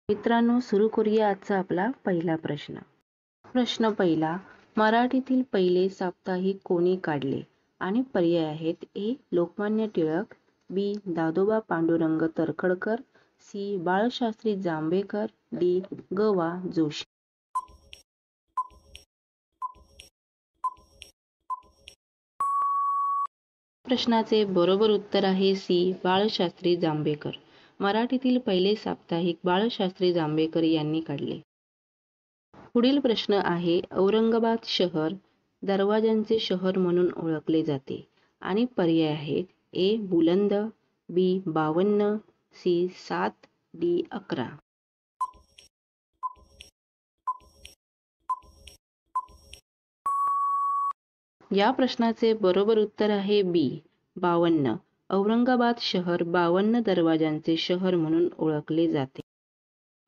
मित्रांनो, सुरू करूया आजचा आपला पहिला प्रश्न. प्रश्न पहिला, मराठीतील पहिले साप्ताहिक कोणी काढले? आणि पर्याय आहेत: ए. लोकमान्य टिळक, बी. दादोबा पांडुरंग तर्खडकर, सी. बाळशास्त्री जांभेकर, डी. ग. वा. जोशी. प्रश्नाचे बरोबर उत्तर आहे सी. बाळशास्त्री जांभेकर. मराठीतील पहिले साप्ताहिक बाळशास्त्री जांभेकर यांनी काढले. पुढील प्रश्न आहे, औरंगाबाद शहर दरवाजांचे शहर म्हणून ओळखले जाते. आणि पर्याय आहेत: ए. बुलंद, बी. 52, सी. 7, डी. 11. या प्रश्नाचे बरोबर उत्तर आहे बी. 52. औरंगाबाद शहर 52 दरवाजांचे शहर म्हणून ओळखले जाते.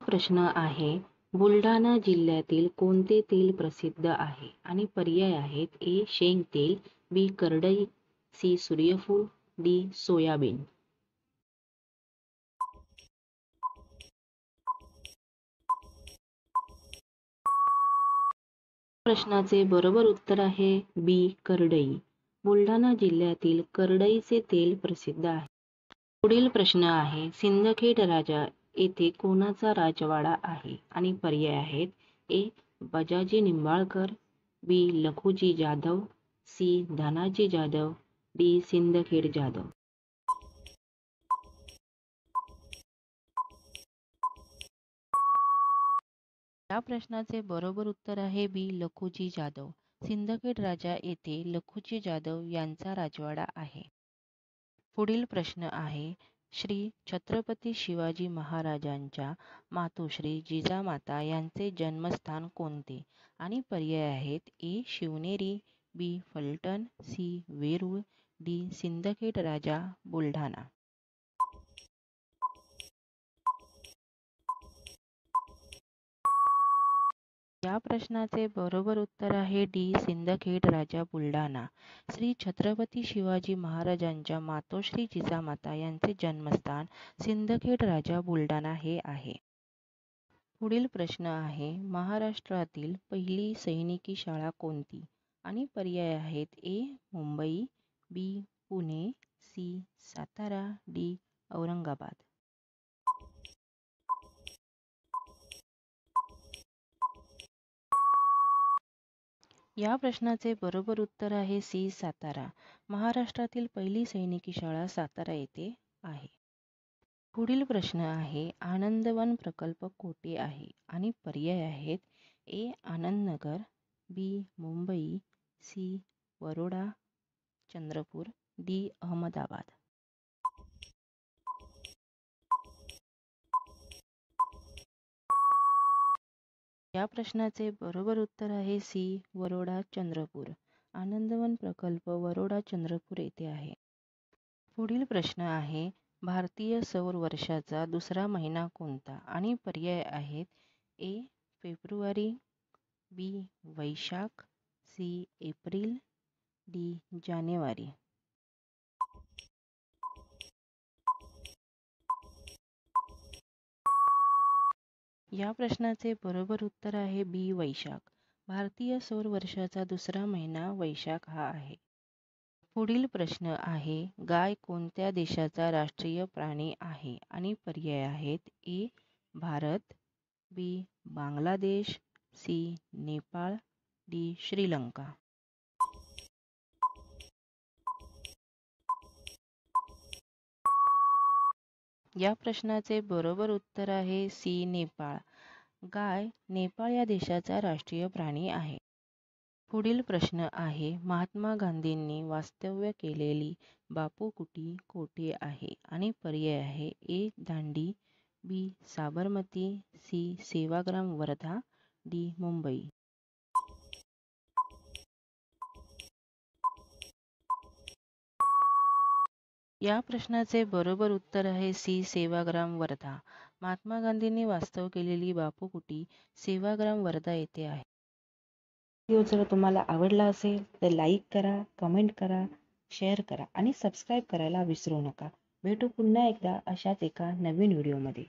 प्रश्न आहे, बुलढाणा जिल्ह्यातील कोणते तेल प्रसिद्ध आहे? आणि पर्याय आहेत: ए. शेंगतेल, बी. करडई, सी. सूर्यफूल, डी. सोयाबीन. प्रश्नाचे बरोबर उत्तर आहे बी. करडई. बुलढाणा जिल्ह्यातील करडईचे तेल प्रसिद्ध आहे. पुढील प्रश्न आहे, सिंदखेड राजा येथे कोणाचा राजवाडा आहे? आणि पर्याय आहेत: ए. बजाजी निंबाळकर, बी. लखुजी जाधव, सी. धनाजी जाधव, डी. सिंदखेड जाधव. या प्रश्नाचे बरोबर उत्तर आहे बी. लखुजी जाधव. सिंदखेड राजा येथे लखुजी जाधव यांचा राजवाडा आहे. पुढील प्रश्न आहे, श्री छत्रपती शिवाजी महाराजांच्या मातोश्री जिजामाता यांचे जन्मस्थान कोणते? आणि पर्याय आहेत: ए. शिवनेरी, बी. फलटण, सी. वेरूळ, डी. सिंदखेड राजा बुलढाणा. या प्रश्नाचे बरोबर उत्तर आहे डी. सिंदखेड राजा बुलढाणा. श्री छत्रपती शिवाजी महाराजांच्या मातोश्री जिजामाता यांचे जन्मस्थान सिंदखेड राजा बुलढाणा हे आहे. पुढील प्रश्न आहे, महाराष्ट्रातील पहिली सैनिकी शाळा कोणती? आणि पर्याय आहेत: ए. मुंबई, बी. पुणे, सी. सातारा, डी. औरंगाबाद. या प्रश्नाचे बरोबर उत्तर आहे सी. सातारा. महाराष्ट्रातील पहिली सैनिकी शाळा सातारा येथे आहे. पुढील प्रश्न आहे, आनंदवन प्रकल्प कोठे आहे? आणि पर्याय आहेत: ए. आनंदनगर, बी. मुंबई, सी. वरोडा चंद्रपूर, डी. अहमदाबाद. या प्रश्नाचे बरोबर उत्तर आहे सी. वरोडा चंद्रपूर. आनंदवन प्रकल्प वरोडा चंद्रपूर येथे आहे. पुढील प्रश्न आहे, भारतीय सौर वर्षाचा दुसरा महिना कोणता? आणि पर्याय आहेत: ए. फेब्रुवारी, बी. वैशाख, सी. एप्रिल, डी. जानेवारी. या प्रश्नाचे बरोबर उत्तर आहे बी. वैशाख. भारतीय सौर वर्षाचा दुसरा महिना वैशाख हा आहे. पुढील प्रश्न आहे, गाय कोणत्या देशाचा राष्ट्रीय प्राणी आहे? आणि पर्याय आहेत: ए. भारत, बी. बांगलादेश, सी. नेपाळ, डी. श्रीलंका. या प्रश्नाचे बरोबर उत्तर आहे सी. नेपाळ. गाय नेपाळ या देशाचा राष्ट्रीय प्राणी आहे. पुढील प्रश्न आहे, महात्मा गांधींनी वास्तव्य केलेली बापू कुटी कोठे आहे? आणि पर्याय आहे: ए. दांडी, बी. साबरमती, सी. सेवाग्राम वर्धा, डी. मुंबई. या प्रश्नाचे बरोबर उत्तर आहे सी. सेवाग्राम वर्धा. महात्मा गांधींनी वास्तव केलेली बापू कुटी सेवाग्राम वर्धा येथे आहे. व्हिडिओ जर तुम्हाला आवडला असेल तर लाईक करा, कमेंट करा, शेअर करा आणि सबस्क्राईब करायला विसरू नका. भेटू पुन्हा एकदा अशाच एका नवीन व्हिडिओमध्ये.